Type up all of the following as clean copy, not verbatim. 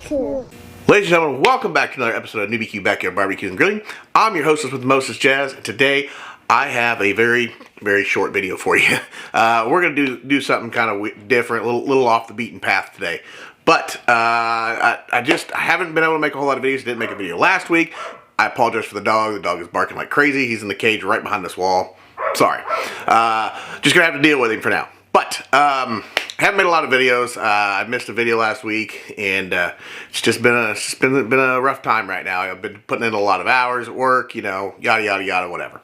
Barbecue. Ladies and gentlemen, welcome back to another episode of NewBQ Backyard Barbecue and Grilling. I'm your hostess with Moses Jazz, and today I have a very short video for you. We're going to do something kind of different, a little off the beaten path today. But I haven't been able to make a whole lot of videos. Didn't make a video last week. I apologize for the dog. The dog is barking like crazy. He's in the cage right behind this wall. Sorry. Just going to have to deal with him for now. But I haven't made a lot of videos. I missed a video last week, and it's just been a rough time right now. I've been putting in a lot of hours at work, you know, yada yada yada, whatever.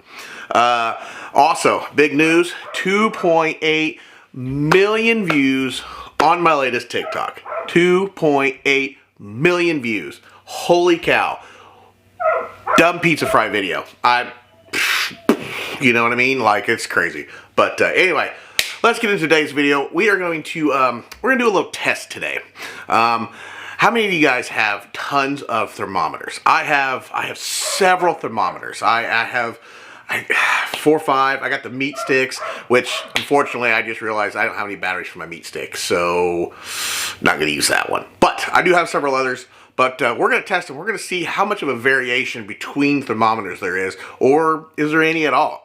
Also, big news: 2.8 million views on my latest TikTok. 2.8 million views. Holy cow! Dumb pizza fry video. You know what I mean? Like, it's crazy. But anyway. Let's get into today's video. We are going to we're gonna do a little test today. How many of you guys have tons of thermometers? I have several thermometers. I have 4 or 5. I got the meat sticks, which unfortunately I just realized I don't have any batteries for my meat sticks, so not gonna use that one. But I do have several others. But we're going to test them. We're going to see how much of a variation between thermometers there is, or is there any at all.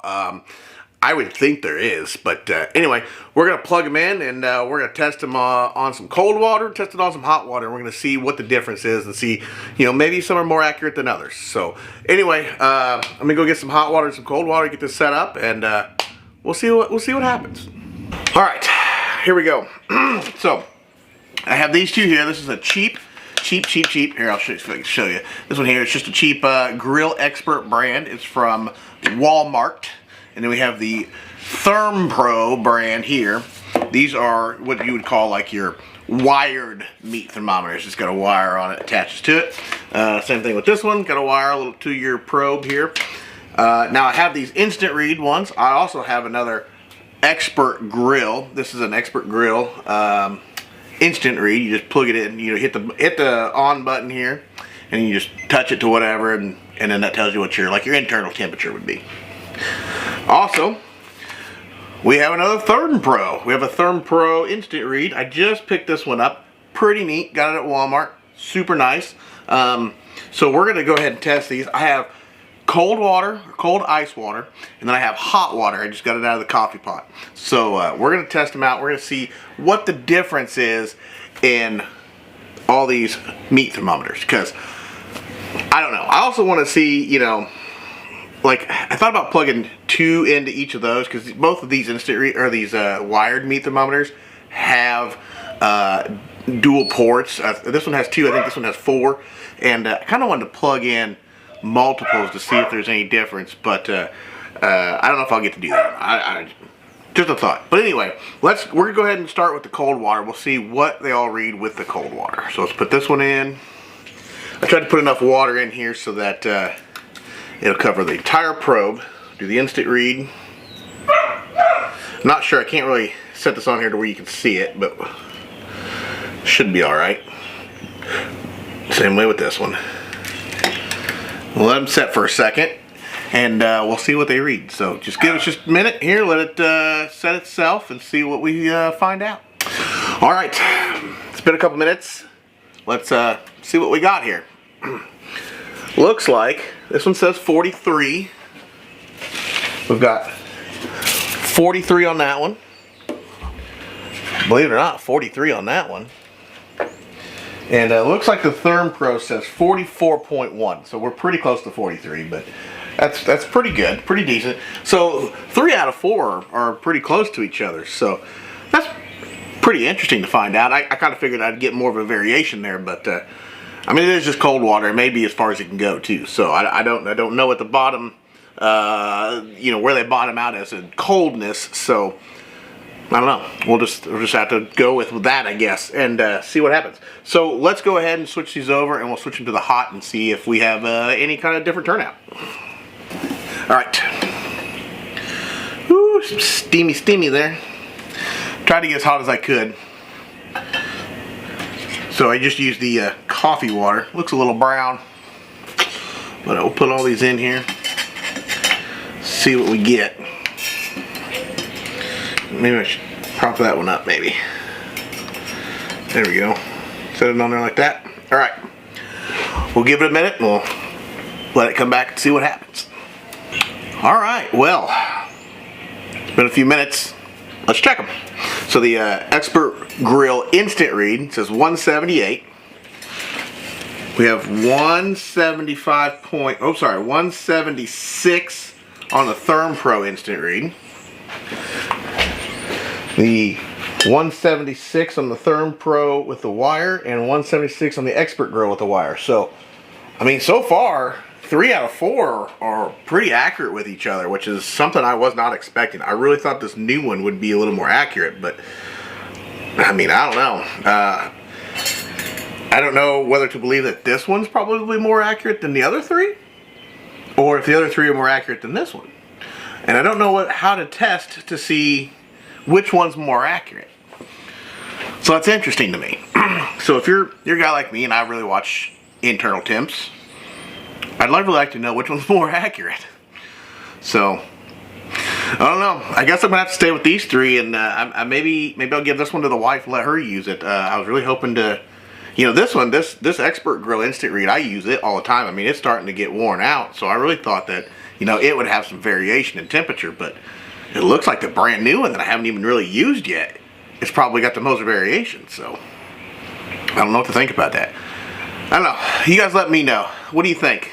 I would think there is, but anyway, we're going to plug them in, and we're going to test them on some cold water, test it on some hot water, and we're going to see what the difference is and see, you know, maybe some are more accurate than others. So anyway, I'm going to go get some hot water and some cold water, get this set up, and we'll see what happens. All right, here we go. So I have these two here. This is a cheap. Here, I'll show you if I can show you. This one here, it's just a cheap Grill Expert brand. It's from Walmart. And then we have the Thermpro brand here. These are what you would call like your wired meat thermometers. It's got a wire on it, attaches to it. Same thing with this one, got a wire, a little 2-year probe here. Now I have these instant read ones. I also have another Expert Grill. This is an Expert Grill instant read. You just plug it in, you know, hit the on button here, and you just touch it to whatever, and then that tells you what your internal temperature would be. Also, we have another Thermpro. We have a Thermpro instant read. I just picked this one up. Pretty neat. Got it at Walmart. Super nice. So we're going to go ahead and test these. I have cold water, cold ice water, and then I have hot water. I just got it out of the coffee pot. So we're going to test them out. We're going to see what the difference is in all these meat thermometers, because I don't know. I also want to see, you know, like, I thought about plugging 2 into each of those, because both of these these wired meat thermometers have dual ports. This one has 2. I think this one has 4. And I kind of wanted to plug in multiples to see if there's any difference, but I don't know if I'll get to do that. Just a thought. But anyway, we're gonna go ahead and start with the cold water. We'll see what they all read with the cold water. So let's put this one in. I tried to put enough water in here so that it'll cover the entire probe. Do the instant read. Not sure, I can't really set this on here to where you can see it, but should be alright. Same way with this one. We'll let them set for a second, and we'll see what they read. So just give us just a minute here, let it set itself, and see what we find out. Alright, it's been a couple minutes. Let's see what we got here. Looks like this one says 43. We've got 43 on that one. Believe it or not, 43 on that one. And it looks like the Thermpro says 44.1. So we're pretty close to 43, but that's pretty good, pretty decent. So 3 out of 4 are pretty close to each other. So that's pretty interesting to find out. I kind of figured I'd get more of a variation there, but I mean, it is just cold water. It may be as far as it can go too. So I don't know at the bottom, you know, where they bottom out as in coldness. So I don't know. We'll just have to go with that, I guess, and see what happens. So let's go ahead and switch these over, and we'll switch them to the hot and see if we have any kind of different turnout. All right. Ooh, steamy there. Tried to get as hot as I could. So I just used the coffee water. Looks a little brown, but I'll put all these in here. See what we get. Maybe I should prop that one up, maybe. There we go. Set it on there like that. All right, we'll give it a minute and we'll let it come back and see what happens. All right, well, it's been a few minutes. Let's check them. So the Expert Grill instant read says 178. We have 176 on the Thermometer instant read. The 176 on the Thermometer with the wire and 176 on the Expert Grill with the wire. So, I mean, so far, 3 out of 4 are pretty accurate with each other, which is something I was not expecting. I really thought this new one would be a little more accurate, but I mean, I don't know. I don't know whether to believe that this one's probably more accurate than the other 3, or if the other 3 are more accurate than this one. And I don't know how to test to see which one's more accurate. So that's interesting to me. So if you're a guy like me and I really watch internal temps, I'd like to know which one's more accurate. So I don't know. I guess I'm gonna have to stay with these 3, and maybe I'll give this one to the wife and let her use it. I was really hoping to, you know, this Expert Grill instant read, I use it all the time. I mean, it's starting to get worn out, so I really thought that, you know, it would have some variation in temperature, but it looks like the brand new one that I haven't even really used yet, it's probably got the most variation. So I don't know what to think about that. I don't know. You guys let me know. What do you think?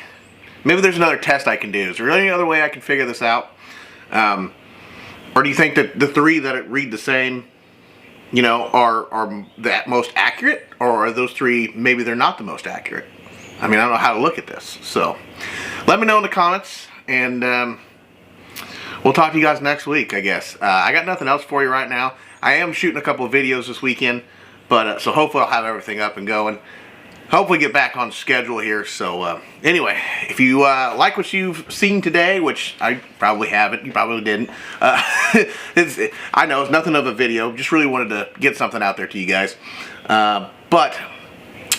Maybe there's another test I can do. Is there any other way I can figure this out? Or do you think that the 3 that read the same, you know, are the most accurate? Or are those 3, maybe they're not the most accurate? I mean, I don't know how to look at this. So let me know in the comments, and we'll talk to you guys next week, I guess. I got nothing else for you right now. I am shooting a couple of videos this weekend, but so hopefully I'll have everything up and going. Hopefully get back on schedule here. So anyway, if you like what you've seen today, which I probably haven't, you probably didn't. I know it's nothing of a video, just really wanted to get something out there to you guys. But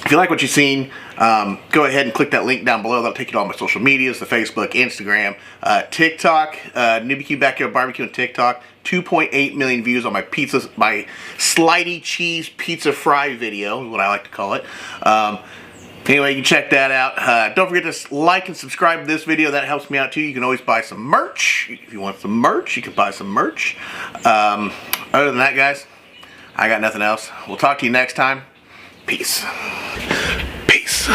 if you like what you've seen, go ahead and click that link down below. That'll take you to all my social medias, the Facebook, Instagram, TikTok, NewbieQ Backyard Barbecue on TikTok. 2.8 million views on my slidey cheese pizza fry video, is what I like to call it. Anyway, you can check that out. Don't forget to like and subscribe to this video. That helps me out too. You can always buy some merch. If you want some merch, you can buy some merch. Other than that, guys, I got nothing else. We'll talk to you next time. Peace. Peace.